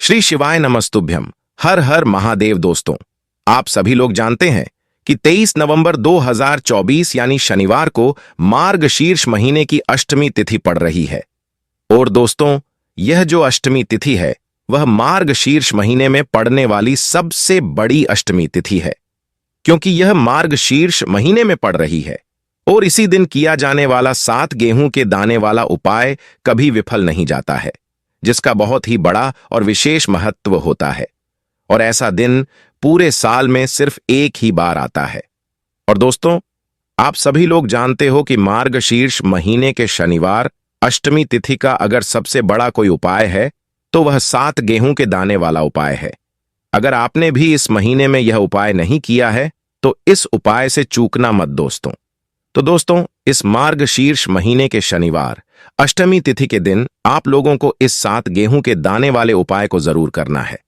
श्री शिवाय नमस्तुभ्यम। हर हर महादेव। दोस्तों, आप सभी लोग जानते हैं कि 23 नवंबर 2024 यानी शनिवार को मार्गशीर्ष महीने की अष्टमी तिथि पड़ रही है। और दोस्तों, यह जो अष्टमी तिथि है वह मार्गशीर्ष महीने में पड़ने वाली सबसे बड़ी अष्टमी तिथि है, क्योंकि यह मार्गशीर्ष महीने में पड़ रही है। और इसी दिन किया जाने वाला 7 गेहूं के दाने वाला उपाय कभी विफल नहीं जाता है, जिसका बहुत ही बड़ा और विशेष महत्व होता है। और ऐसा दिन पूरे साल में सिर्फ एक ही बार आता है। और दोस्तों, आप सभी लोग जानते हो कि मार्गशीर्ष महीने के शनिवार अष्टमी तिथि का अगर सबसे बड़ा कोई उपाय है तो वह 7 गेहूं के दाने वाला उपाय है। अगर आपने भी इस महीने में यह उपाय नहीं किया है तो इस उपाय से चूकना मत दोस्तों। तो दोस्तों, इस मार्गशीर्ष महीने के शनिवार अष्टमी तिथि के दिन आप लोगों को इस 7 गेहूं के दाने वाले उपाय को जरूर करना है।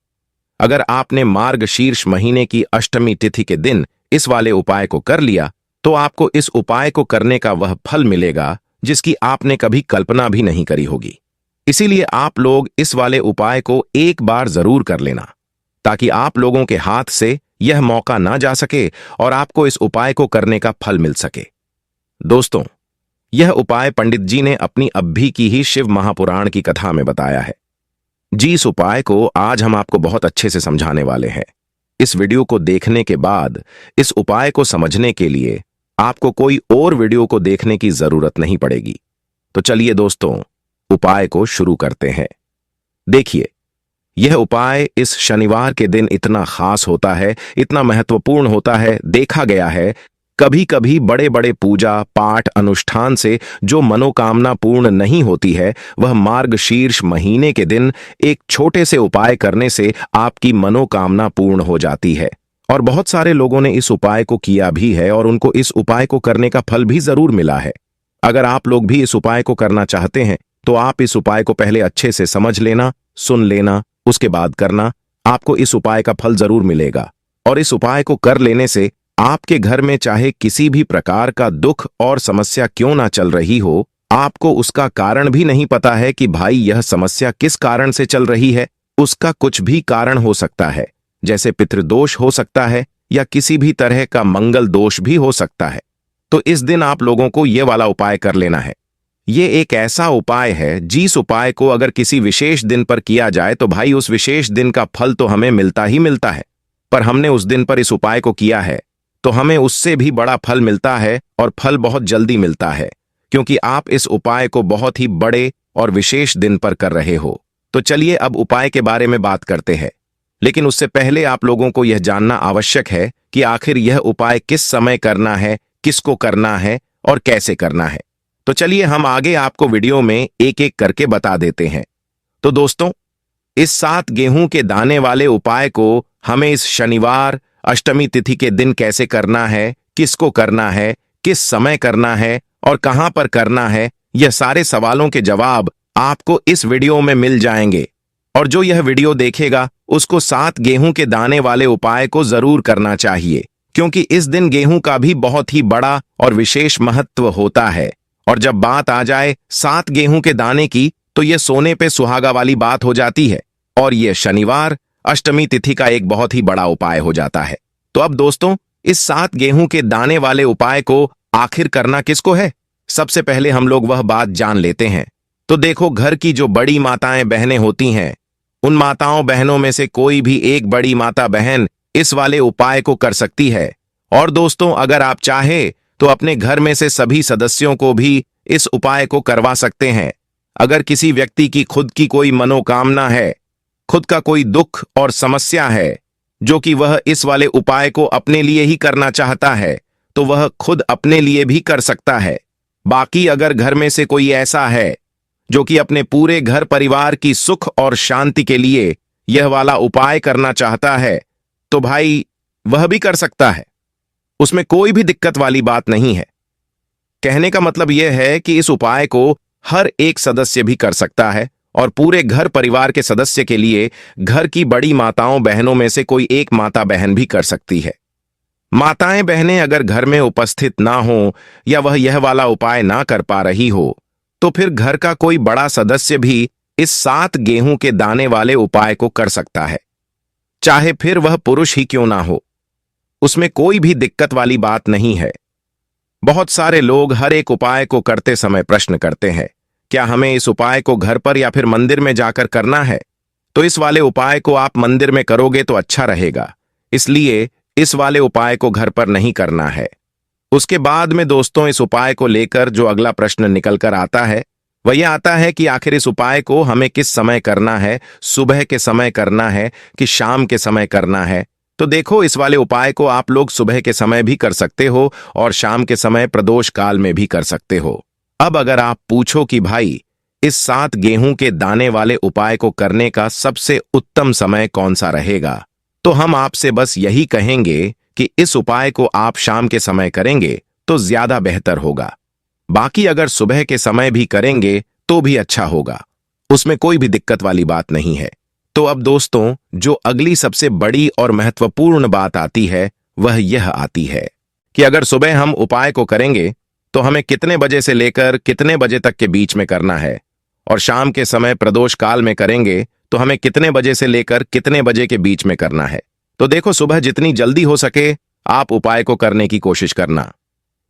अगर आपने मार्गशीर्ष महीने की अष्टमी तिथि के दिन इस वाले उपाय को कर लिया तो आपको इस उपाय को करने का वह फल मिलेगा जिसकी आपने कभी कल्पना भी नहीं करी होगी। इसीलिए आप लोग इस वाले उपाय को एक बार जरूर कर लेना, ताकि आप लोगों के हाथ से यह मौका ना जा सके और आपको इस उपाय को करने का फल मिल सके। दोस्तों, यह उपाय पंडित जी ने अपनी अभी की ही शिव महापुराण की कथा में बताया है। जी, इस उपाय को आज हम आपको बहुत अच्छे से समझाने वाले हैं। इस वीडियो को देखने के बाद इस उपाय को समझने के लिए आपको कोई और वीडियो को देखने की जरूरत नहीं पड़ेगी। तो चलिए दोस्तों, उपाय को शुरू करते हैं। देखिए, यह उपाय इस शनिवार के दिन इतना खास होता है, इतना महत्वपूर्ण होता है। देखा गया है कभी कभी बड़े बड़े पूजा पाठ अनुष्ठान से जो मनोकामना पूर्ण नहीं होती है, वह मार्गशीर्ष महीने के दिन एक छोटे से उपाय करने से आपकी मनोकामना पूर्ण हो जाती है। और बहुत सारे लोगों ने इस उपाय को किया भी है और उनको इस उपाय को करने का फल भी जरूर मिला है। अगर आप लोग भी इस उपाय को करना चाहते हैं तो आप इस उपाय को पहले अच्छे से समझ लेना, सुन लेना, उसके बाद करना। आपको इस उपाय का फल जरूर मिलेगा। और इस उपाय को कर लेने से आपके घर में चाहे किसी भी प्रकार का दुख और समस्या क्यों ना चल रही हो, आपको उसका कारण भी नहीं पता है कि भाई यह समस्या किस कारण से चल रही है। उसका कुछ भी कारण हो सकता है, जैसे पितृदोष हो सकता है या किसी भी तरह का मंगल दोष भी हो सकता है। तो इस दिन आप लोगों को यह वाला उपाय कर लेना है। ये एक ऐसा उपाय है जिस उपाय को अगर किसी विशेष दिन पर किया जाए तो भाई उस विशेष दिन का फल तो हमें मिलता ही मिलता है। पर हमने उस दिन पर इस उपाय को किया है तो हमें उससे भी बड़ा फल मिलता है, और फल बहुत जल्दी मिलता है, क्योंकि आप इस उपाय को बहुत ही बड़े और विशेष दिन पर कर रहे हो। तो चलिए अब उपाय के बारे में बात करते हैं। लेकिन उससे पहले आप लोगों को यह जानना आवश्यक है कि आखिर यह उपाय किस समय करना है, किसको करना है और कैसे करना है। तो चलिए हम आगे आपको वीडियो में एक एक करके बता देते हैं। तो दोस्तों, इस 7 गेहूं के दाने वाले उपाय को हमें इस शनिवार अष्टमी तिथि के दिन कैसे करना है, किसको करना है, किस समय करना है और कहां पर करना है, यह सारे सवालों के जवाब आपको इस वीडियो में मिल जाएंगे। और जो यह वीडियो देखेगा उसको 7 गेहूं के दाने वाले उपाय को जरूर करना चाहिए, क्योंकि इस दिन गेहूं का भी बहुत ही बड़ा और विशेष महत्व होता है। और जब बात आ जाए 7 गेहूं के दाने की तो यह सोने पे सुहागा वाली बात हो जाती है, और यह शनिवार अष्टमी तिथि का एक बहुत ही बड़ा उपाय हो जाता है। तो अब दोस्तों, इस 7 गेहूं के दाने वाले उपाय को आखिर करना किसको है, सबसे पहले हम लोग वह बात जान लेते हैं। तो देखो, घर की जो बड़ी माताएं बहनें होती हैं, उन माताओं बहनों में से कोई भी एक बड़ी माता बहन इस वाले उपाय को कर सकती है। और दोस्तों, अगर आप चाहे तो अपने घर में से सभी सदस्यों को भी इस उपाय को करवा सकते हैं। अगर किसी व्यक्ति की खुद की कोई मनोकामना है, खुद का कोई दुख और समस्या है जो कि वह इस वाले उपाय को अपने लिए ही करना चाहता है, तो वह खुद अपने लिए भी कर सकता है। बाकी अगर घर में से कोई ऐसा है जो कि अपने पूरे घर परिवार की सुख और शांति के लिए यह वाला उपाय करना चाहता है, तो भाई वह भी कर सकता है। उसमें कोई भी दिक्कत वाली बात नहीं है। कहने का मतलब यह है कि इस उपाय को हर एक सदस्य भी कर सकता है, और पूरे घर परिवार के सदस्य के लिए घर की बड़ी माताओं बहनों में से कोई एक माता बहन भी कर सकती है। माताएं बहनें अगर घर में उपस्थित ना हो या वह यह वाला उपाय ना कर पा रही हो, तो फिर घर का कोई बड़ा सदस्य भी इस 7 गेहूं के दाने वाले उपाय को कर सकता है, चाहे फिर वह पुरुष ही क्यों ना हो। उसमें कोई भी दिक्कत वाली बात नहीं है। बहुत सारे लोग हर एक उपाय को करते समय प्रश्न करते हैं, क्या हमें इस उपाय को घर पर या फिर मंदिर में जाकर करना है? तो इस वाले उपाय को आप मंदिर में करोगे तो अच्छा रहेगा, इसलिए इस वाले उपाय को घर पर नहीं करना है। उसके बाद में दोस्तों, इस उपाय को लेकर जो अगला प्रश्न निकल कर आता है वह यह आता है कि आखिर इस उपाय को हमें किस समय करना है, सुबह के समय करना है कि शाम के समय करना है? तो देखो, इस वाले उपाय को आप लोग सुबह के समय भी कर सकते हो और शाम के समय प्रदोष काल में भी कर सकते हो। अब अगर आप पूछो कि भाई इस 7 गेहूं के दाने वाले उपाय को करने का सबसे उत्तम समय कौन सा रहेगा, तो हम आपसे बस यही कहेंगे कि इस उपाय को आप शाम के समय करेंगे तो ज्यादा बेहतर होगा। बाकी अगर सुबह के समय भी करेंगे तो भी अच्छा होगा, उसमें कोई भी दिक्कत वाली बात नहीं है। तो अब दोस्तों, जो अगली सबसे बड़ी और महत्वपूर्ण बात आती है वह यह आती है कि अगर सुबह हम उपाय को करेंगे तो हमें कितने बजे से लेकर कितने बजे तक के बीच में करना है, और शाम के समय प्रदोष काल में करेंगे तो हमें कितने बजे से लेकर कितने बजे के बीच में करना है। तो देखो, सुबह जितनी जल्दी हो सके आप उपाय को करने की कोशिश करना।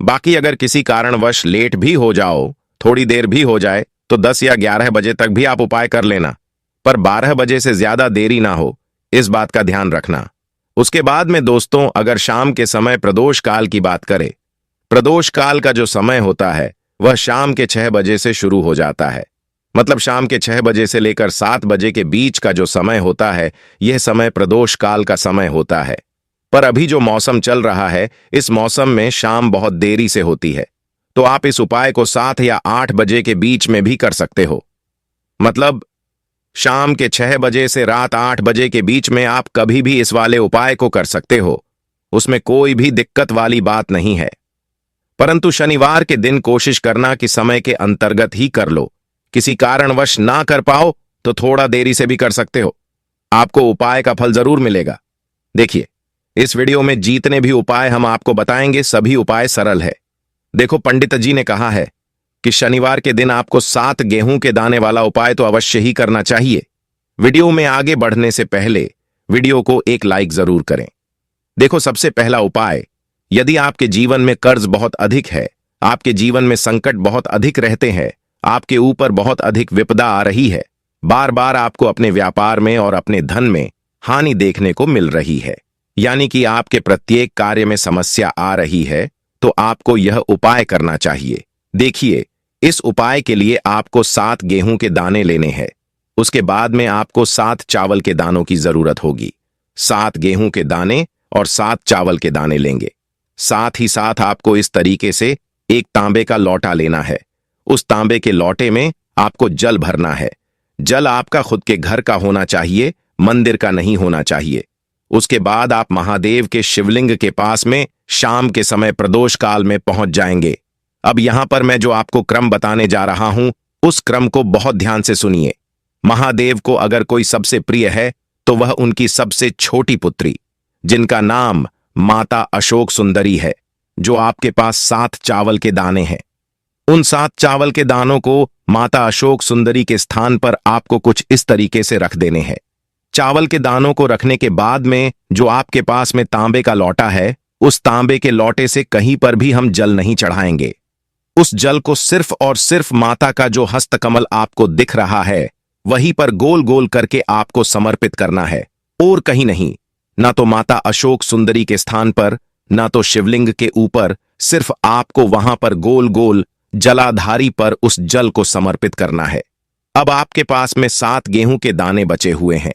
बाकी अगर किसी कारणवश लेट भी हो जाओ, थोड़ी देर भी हो जाए, तो 10 या 11 बजे तक भी आप उपाय कर लेना, पर 12 बजे से ज्यादा देरी ना हो, इस बात का ध्यान रखना। उसके बाद में दोस्तों, अगर शाम के समय प्रदोष काल की बात करें, प्रदोष काल का जो समय होता है वह शाम के 6 बजे से शुरू हो जाता है। मतलब शाम के 6 बजे से लेकर 7 बजे के बीच का जो समय होता है, यह समय प्रदोष काल का समय होता है। पर अभी जो मौसम चल रहा है, इस मौसम में शाम बहुत देरी से होती है, तो आप इस उपाय को 7 या 8 बजे के बीच में भी कर सकते हो। मतलब शाम के 6 बजे से रात 8 बजे के बीच में आप कभी भी इस वाले उपाय को कर सकते हो, उसमें कोई भी दिक्कत वाली बात नहीं है। परंतु शनिवार के दिन कोशिश करना कि समय के अंतर्गत ही कर लो। किसी कारणवश ना कर पाओ तो थोड़ा देरी से भी कर सकते हो, आपको उपाय का फल जरूर मिलेगा। देखिए, इस वीडियो में जितने भी उपाय हम आपको बताएंगे सभी उपाय सरल है। देखो, पंडित जी ने कहा है कि शनिवार के दिन आपको 7 गेहूं के दाने वाला उपाय तो अवश्य ही करना चाहिए। वीडियो में आगे बढ़ने से पहले वीडियो को एक लाइक जरूर करें। देखो, सबसे पहला उपाय, यदि आपके जीवन में कर्ज बहुत अधिक है, आपके जीवन में संकट बहुत अधिक रहते हैं, आपके ऊपर बहुत अधिक विपदा आ रही है, बार बार आपको अपने व्यापार में और अपने धन में हानि देखने को मिल रही है, यानी कि आपके प्रत्येक कार्य में समस्या आ रही है, तो आपको यह उपाय करना चाहिए। देखिए, इस उपाय के लिए आपको 7 गेहूं के दाने लेने हैं। उसके बाद में आपको 7 चावल के दानों की जरूरत होगी। 7 गेहूं के दाने और 7 चावल के दाने लेंगे। साथ ही साथ आपको इस तरीके से एक तांबे का लौटा लेना है। उस तांबे के लौटे में आपको जल भरना है। जल आपका खुद के घर का होना चाहिए, मंदिर का नहीं होना चाहिए। उसके बाद आप महादेव के शिवलिंग के पास में शाम के समय प्रदोष काल में पहुंच जाएंगे। अब यहां पर मैं जो आपको क्रम बताने जा रहा हूं, उस क्रम को बहुत ध्यान से सुनिए। महादेव को अगर कोई सबसे प्रिय है तो वह उनकी सबसे छोटी पुत्री, जिनका नाम माता अशोक सुंदरी है, जो आपके पास 7 चावल के दाने हैं। उन 7 चावल के दानों को माता अशोक सुंदरी के स्थान पर आपको कुछ इस तरीके से रख देने हैं। चावल के दानों को रखने के बाद में जो आपके पास में तांबे का लौटा है, उस तांबे के लौटे से कहीं पर भी हम जल नहीं चढ़ाएंगे। उस जल को सिर्फ और सिर्फ माता का जो हस्तकमल आपको दिख रहा है, वहीं पर गोल गोल करके आपको समर्पित करना है, और कहीं नहीं। ना तो माता अशोक सुंदरी के स्थान पर, ना तो शिवलिंग के ऊपर, सिर्फ आपको वहां पर गोल गोल जलाधारी पर उस जल को समर्पित करना है। अब आपके पास में 7 गेहूं के दाने बचे हुए हैं।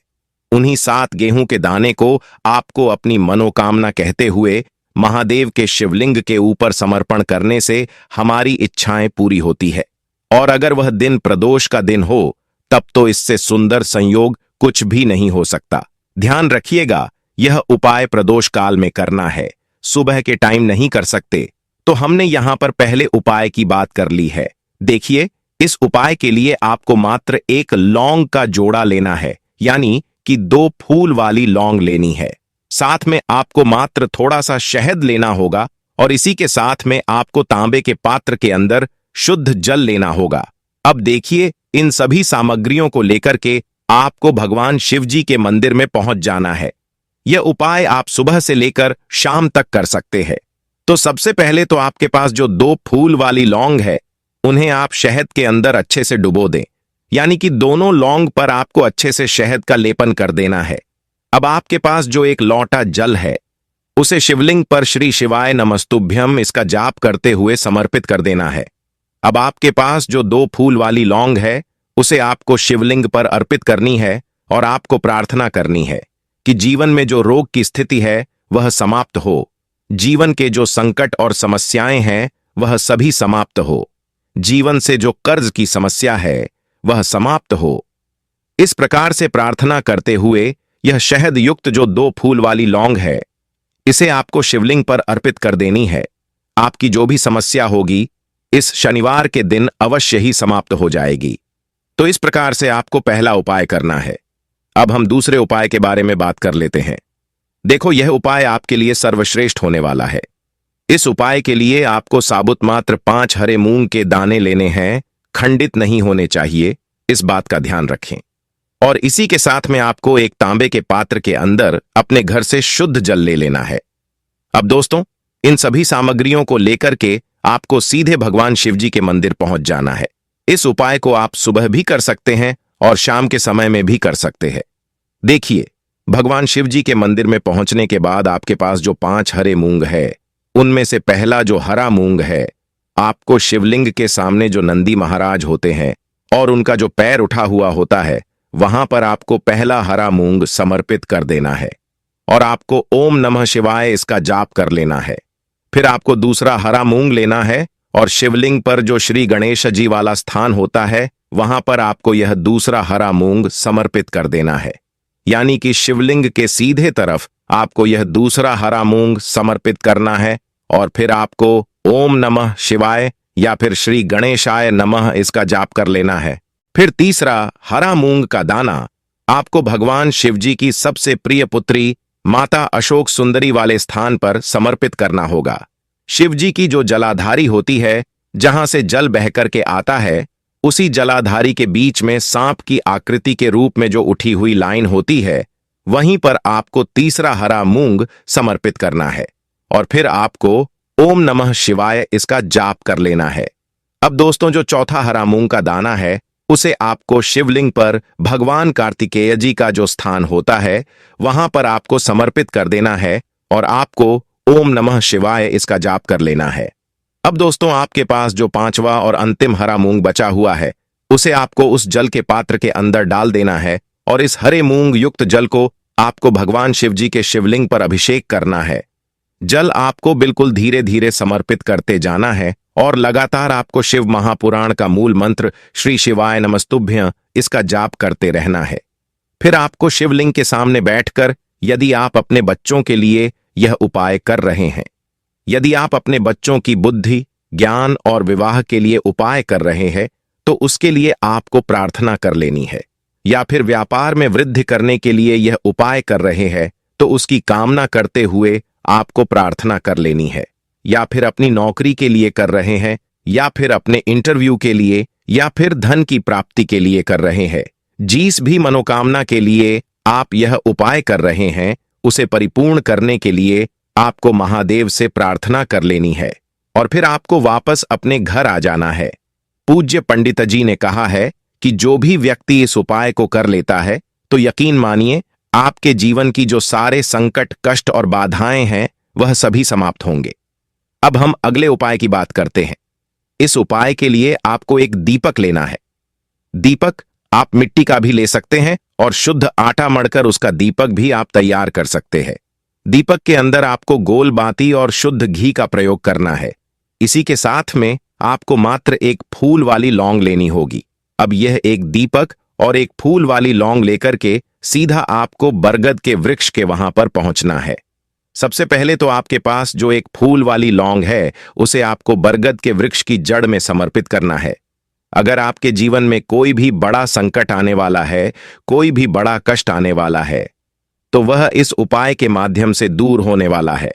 उन्हीं 7 गेहूं के दाने को आपको अपनी मनोकामना कहते हुए महादेव के शिवलिंग के ऊपर समर्पण करने से हमारी इच्छाएं पूरी होती है। और अगर वह दिन प्रदोष का दिन हो, तब तो इससे सुंदर संयोग कुछ भी नहीं हो सकता। ध्यान रखिएगा, यह उपाय प्रदोष काल में करना है, सुबह के टाइम नहीं कर सकते। तो हमने यहां पर पहले उपाय की बात कर ली है। देखिए, इस उपाय के लिए आपको मात्र एक लौंग का जोड़ा लेना है, यानी कि 2 फूल वाली लौंग लेनी है। साथ में आपको मात्र थोड़ा सा शहद लेना होगा, और इसी के साथ में आपको तांबे के पात्र के अंदर शुद्ध जल लेना होगा। अब देखिए, इन सभी सामग्रियों को लेकर के आपको भगवान शिव जी के मंदिर में पहुंच जाना है। यह उपाय आप सुबह से लेकर शाम तक कर सकते हैं। तो सबसे पहले तो आपके पास जो 2 फूल वाली लौंग है, उन्हें आप शहद के अंदर अच्छे से डुबो दें, यानी कि दोनों लौंग पर आपको अच्छे से शहद का लेपन कर देना है। अब आपके पास जो एक लोटा जल है, उसे शिवलिंग पर श्री शिवाय नमस्तुभ्यम इसका जाप करते हुए समर्पित कर देना है। अब आपके पास जो 2 फूल वाली लौंग है, उसे आपको शिवलिंग पर अर्पित करनी है और आपको प्रार्थना करनी है कि जीवन में जो रोग की स्थिति है वह समाप्त हो, जीवन के जो संकट और समस्याएं हैं वह सभी समाप्त हो, जीवन से जो कर्ज की समस्या है वह समाप्त हो। इस प्रकार से प्रार्थना करते हुए यह शहद युक्त जो 2 फूल वाली लौंग है, इसे आपको शिवलिंग पर अर्पित कर देनी है। आपकी जो भी समस्या होगी इस शनिवार के दिन अवश्य ही समाप्त हो जाएगी। तो इस प्रकार से आपको पहला उपाय करना है। अब हम दूसरे उपाय के बारे में बात कर लेते हैं। देखो, यह उपाय आपके लिए सर्वश्रेष्ठ होने वाला है। इस उपाय के लिए आपको साबुत मात्र 5 हरे मूंग के दाने लेने हैं, खंडित नहीं होने चाहिए, इस बात का ध्यान रखें। और इसी के साथ में आपको एक तांबे के पात्र के अंदर अपने घर से शुद्ध जल ले लेना है। अब दोस्तों, इन सभी सामग्रियों को लेकर के आपको सीधे भगवान शिव जी के मंदिर पहुंच जाना है। इस उपाय को आप सुबह भी कर सकते हैं और शाम के समय में भी कर सकते हैं। देखिए, भगवान शिव जी के मंदिर में पहुंचने के बाद आपके पास जो 5 हरे मूंग है, उनमें से पहला जो हरा मूंग है, आपको शिवलिंग के सामने जो नंदी महाराज होते हैं और उनका जो पैर उठा हुआ होता है, वहां पर आपको पहला हरा मूंग समर्पित कर देना है और आपको ओम नमः शिवाय इसका जाप कर लेना है। फिर आपको दूसरा हरा मूंग लेना है और शिवलिंग पर जो श्री गणेश जी वाला स्थान होता है, वहां पर आपको यह दूसरा हरा मूंग समर्पित कर देना है। यानी कि शिवलिंग के सीधे तरफ आपको यह दूसरा हरा मूंग समर्पित करना है और फिर आपको ओम नमः शिवाय या फिर श्री गणेशाय नमः इसका जाप कर लेना है। फिर तीसरा हरा मूंग का दाना आपको भगवान शिव जी की सबसे प्रिय पुत्री माता अशोक सुंदरी वाले स्थान पर समर्पित करना होगा। शिव जी की जो जलाधारी होती है, जहां से जल बह करके आता है, उसी जलाधारी के बीच में सांप की आकृति के रूप में जो उठी हुई लाइन होती है, वहीं पर आपको तीसरा हरा मूंग समर्पित करना है और फिर आपको ओम नमः शिवाय इसका जाप कर लेना है। अब दोस्तों, जो चौथा हरा मूंग का दाना है, उसे आपको शिवलिंग पर भगवान कार्तिकेय जी का जो स्थान होता है, वहां पर आपको समर्पित कर देना है और आपको ओम नमः शिवाय इसका जाप कर लेना है। अब दोस्तों, आपके पास जो 5वां और अंतिम हरा मूंग बचा हुआ है, उसे आपको उस जल के पात्र के अंदर डाल देना है और इस हरे मूंग युक्त जल को आपको भगवान शिव जी के शिवलिंग पर अभिषेक करना है। जल आपको बिल्कुल धीरे धीरे समर्पित करते जाना है और लगातार आपको शिव महापुराण का मूल मंत्र श्री शिवाय नमस्तुभ्यं इसका जाप करते रहना है। फिर आपको शिवलिंग के सामने बैठकर, यदि आप अपने बच्चों के लिए यह उपाय कर रहे हैं, यदि आप अपने बच्चों की बुद्धि, ज्ञान और विवाह के लिए उपाय कर रहे हैं, तो उसके लिए आपको प्रार्थना कर लेनी है। या फिर व्यापार में वृद्धि करने के लिए यह उपाय कर रहे हैं, तो उसकी कामना करते हुए आपको प्रार्थना कर लेनी है। या फिर अपनी नौकरी के लिए कर रहे हैं, या फिर अपने इंटरव्यू के लिए, या फिर धन की प्राप्ति के लिए कर रहे हैं, जिस भी मनोकामना के लिए आप यह उपाय कर रहे हैं, उसे परिपूर्ण करने के लिए आपको महादेव से प्रार्थना कर लेनी है और फिर आपको वापस अपने घर आ जाना है। पूज्य पंडित जी ने कहा है कि जो भी व्यक्ति इस उपाय को कर लेता है, तो यकीन मानिए आपके जीवन की जो सारे संकट, कष्ट और बाधाएं हैं, वह सभी समाप्त होंगे। अब हम अगले उपाय की बात करते हैं। इस उपाय के लिए आपको एक दीपक लेना है। दीपक आप मिट्टी का भी ले सकते हैं और शुद्ध आटा मढ़कर उसका दीपक भी आप तैयार कर सकते हैं। दीपक के अंदर आपको गोल बाती और शुद्ध घी का प्रयोग करना है। इसी के साथ में आपको मात्र एक फूल वाली लौंग लेनी होगी। अब यह एक दीपक और एक फूल वाली लौंग लेकर के सीधा आपको बरगद के वृक्ष के वहां पर पहुंचना है। सबसे पहले तो आपके पास जो एक फूल वाली लौंग है, उसे आपको बरगद के वृक्ष की जड़ में समर्पित करना है। अगर आपके जीवन में कोई भी बड़ा संकट आने वाला है, कोई भी बड़ा कष्ट आने वाला है, तो वह इस उपाय के माध्यम से दूर होने वाला है।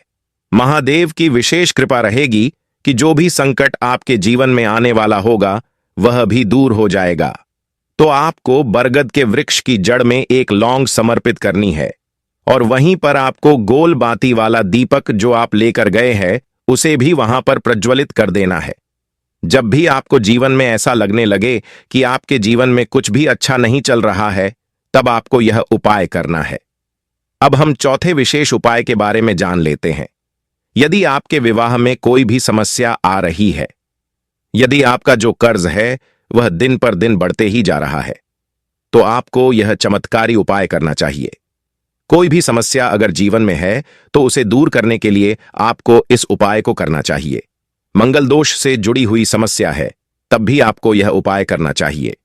महादेव की विशेष कृपा रहेगी कि जो भी संकट आपके जीवन में आने वाला होगा, वह भी दूर हो जाएगा। तो आपको बरगद के वृक्ष की जड़ में एक लौंग समर्पित करनी है और वहीं पर आपको गोल बाती वाला दीपक जो आप लेकर गए हैं उसे भी वहां पर प्रज्वलित कर देना है। जब भी आपको जीवन में ऐसा लगने लगे कि आपके जीवन में कुछ भी अच्छा नहीं चल रहा है, तब आपको यह उपाय करना है। अब हम चौथे विशेष उपाय के बारे में जान लेते हैं। यदि आपके विवाह में कोई भी समस्या आ रही है, यदि आपका जो कर्ज है वह दिन पर दिन बढ़ते ही जा रहा है, तो आपको यह चमत्कारी उपाय करना चाहिए। कोई भी समस्या अगर जीवन में है तो उसे दूर करने के लिए आपको इस उपाय को करना चाहिए। मंगल दोष से जुड़ी हुई समस्या है, तब भी आपको यह उपाय करना चाहिए।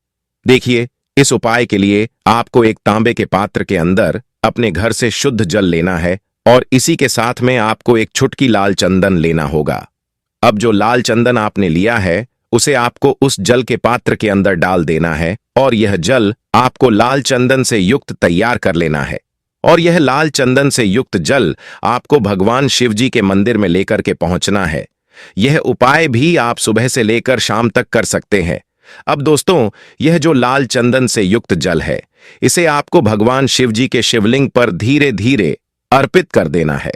देखिए, इस उपाय के लिए आपको एक तांबे के पात्र के अंदर अपने घर से शुद्ध जल लेना है और इसी के साथ में आपको एक चुटकी लाल चंदन लेना होगा। अब जो लाल चंदन आपने लिया है उसे आपको उस जल के पात्र के अंदर डाल देना है और यह जल आपको लाल चंदन से युक्त तैयार कर लेना है और यह लाल चंदन से युक्त जल आपको भगवान शिव जी के मंदिर में लेकर के पहुंचना है। यह उपाय भी आप सुबह से लेकर शाम तक कर सकते हैं। अब दोस्तों, यह जो लाल चंदन से युक्त जल है, इसे आपको भगवान शिव जी के शिवलिंग पर धीरे धीरे अर्पित कर देना है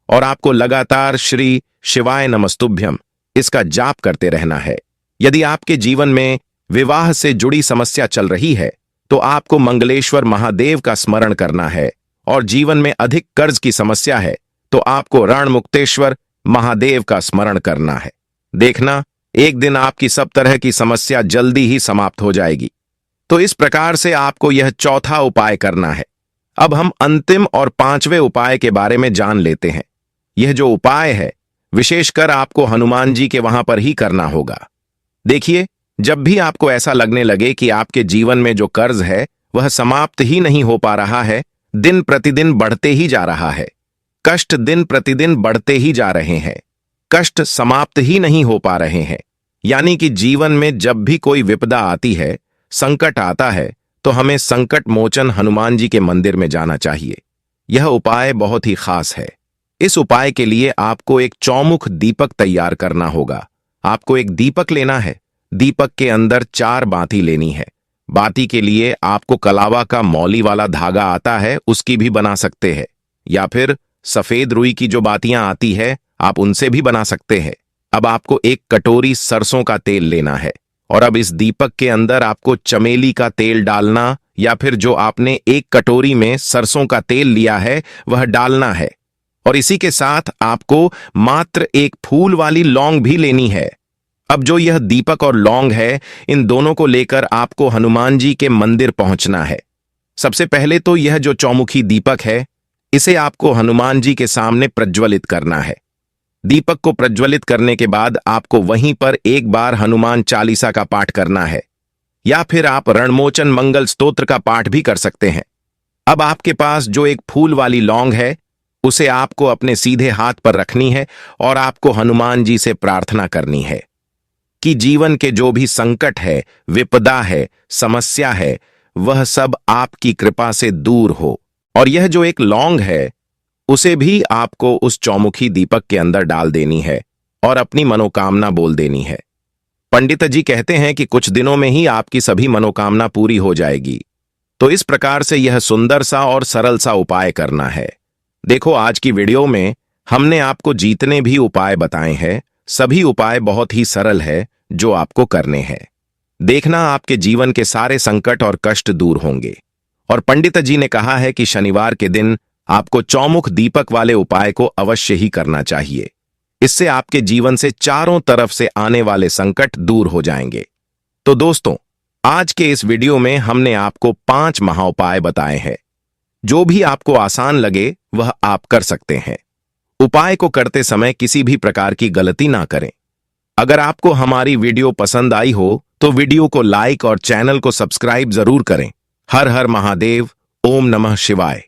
और आपको लगातार श्री शिवाय नमस्तुभ्यम इसका जाप करते रहना है। यदि आपके जीवन में विवाह से जुड़ी समस्या चल रही है तो आपको मंगलेश्वर महादेव का स्मरण करना है और जीवन में अधिक कर्ज की समस्या है तो आपको रणमुक्तेश्वर महादेव का स्मरण करना है। देखना, एक दिन आपकी सब तरह की समस्या जल्दी ही समाप्त हो जाएगी। तो इस प्रकार से आपको यह चौथा उपाय करना है। अब हम अंतिम और पांचवें उपाय के बारे में जान लेते हैं। यह जो उपाय है विशेषकर आपको हनुमान जी के वहां पर ही करना होगा। देखिए, जब भी आपको ऐसा लगने लगे कि आपके जीवन में जो कर्ज है वह समाप्त ही नहीं हो पा रहा है, दिन प्रतिदिन बढ़ते ही जा रहा है, कष्ट दिन प्रतिदिन बढ़ते ही जा रहे हैं, कष्ट समाप्त ही नहीं हो पा रहे हैं, यानी कि जीवन में जब भी कोई विपदा आती है, संकट आता है, तो हमें संकट मोचन हनुमान जी के मंदिर में जाना चाहिए। यह उपाय बहुत ही खास है। इस उपाय के लिए आपको एक चौमुख दीपक तैयार करना होगा। आपको एक दीपक लेना है, दीपक के अंदर 4 बाती लेनी है। बाती के लिए आपको कलावा का मौली वाला धागा आता है उसकी भी बना सकते हैं, या फिर सफेद रुई की जो बातियां आती है आप उनसे भी बना सकते हैं। अब आपको एक कटोरी सरसों का तेल लेना है और अब इस दीपक के अंदर आपको चमेली का तेल डालना या फिर जो आपने एक कटोरी में सरसों का तेल लिया है वह डालना है और इसी के साथ आपको मात्र एक फूल वाली लौंग भी लेनी है। अब जो यह दीपक और लौंग है, इन दोनों को लेकर आपको हनुमान जी के मंदिर पहुंचना है। सबसे पहले तो यह जो चौमुखी दीपक है इसे आपको हनुमान जी के सामने प्रज्वलित करना है। दीपक को प्रज्वलित करने के बाद आपको वहीं पर एक बार हनुमान चालीसा का पाठ करना है या फिर आप रणमोचन मंगल स्तोत्र का पाठ भी कर सकते हैं। अब आपके पास जो एक फूल वाली लौंग है उसे आपको अपने सीधे हाथ पर रखनी है और आपको हनुमान जी से प्रार्थना करनी है कि जीवन के जो भी संकट है, विपदा है, समस्या है, वह सब आपकी कृपा से दूर हो। और यह जो एक लौंग है उसे भी आपको उस चौमुखी दीपक के अंदर डाल देनी है और अपनी मनोकामना बोल देनी है। पंडित जी कहते हैं कि कुछ दिनों में ही आपकी सभी मनोकामना पूरी हो जाएगी। तो इस प्रकार से यह सुंदर सा और सरल सा उपाय करना है। देखो, आज की वीडियो में हमने आपको जितने भी उपाय बताए हैं सभी उपाय बहुत ही सरल है जो आपको करने हैं। देखना, आपके जीवन के सारे संकट और कष्ट दूर होंगे। और पंडित जी ने कहा है कि शनिवार के दिन आपको चौमुख दीपक वाले उपाय को अवश्य ही करना चाहिए। इससे आपके जीवन से चारों तरफ से आने वाले संकट दूर हो जाएंगे। तो दोस्तों, आज के इस वीडियो में हमने आपको 5 महाउपाय बताए हैं। जो भी आपको आसान लगे वह आप कर सकते हैं। उपाय को करते समय किसी भी प्रकार की गलती ना करें। अगर आपको हमारी वीडियो पसंद आई हो तो वीडियो को लाइक और चैनल को सब्सक्राइब जरूर करें। हर हर महादेव। ओम नमः शिवाय।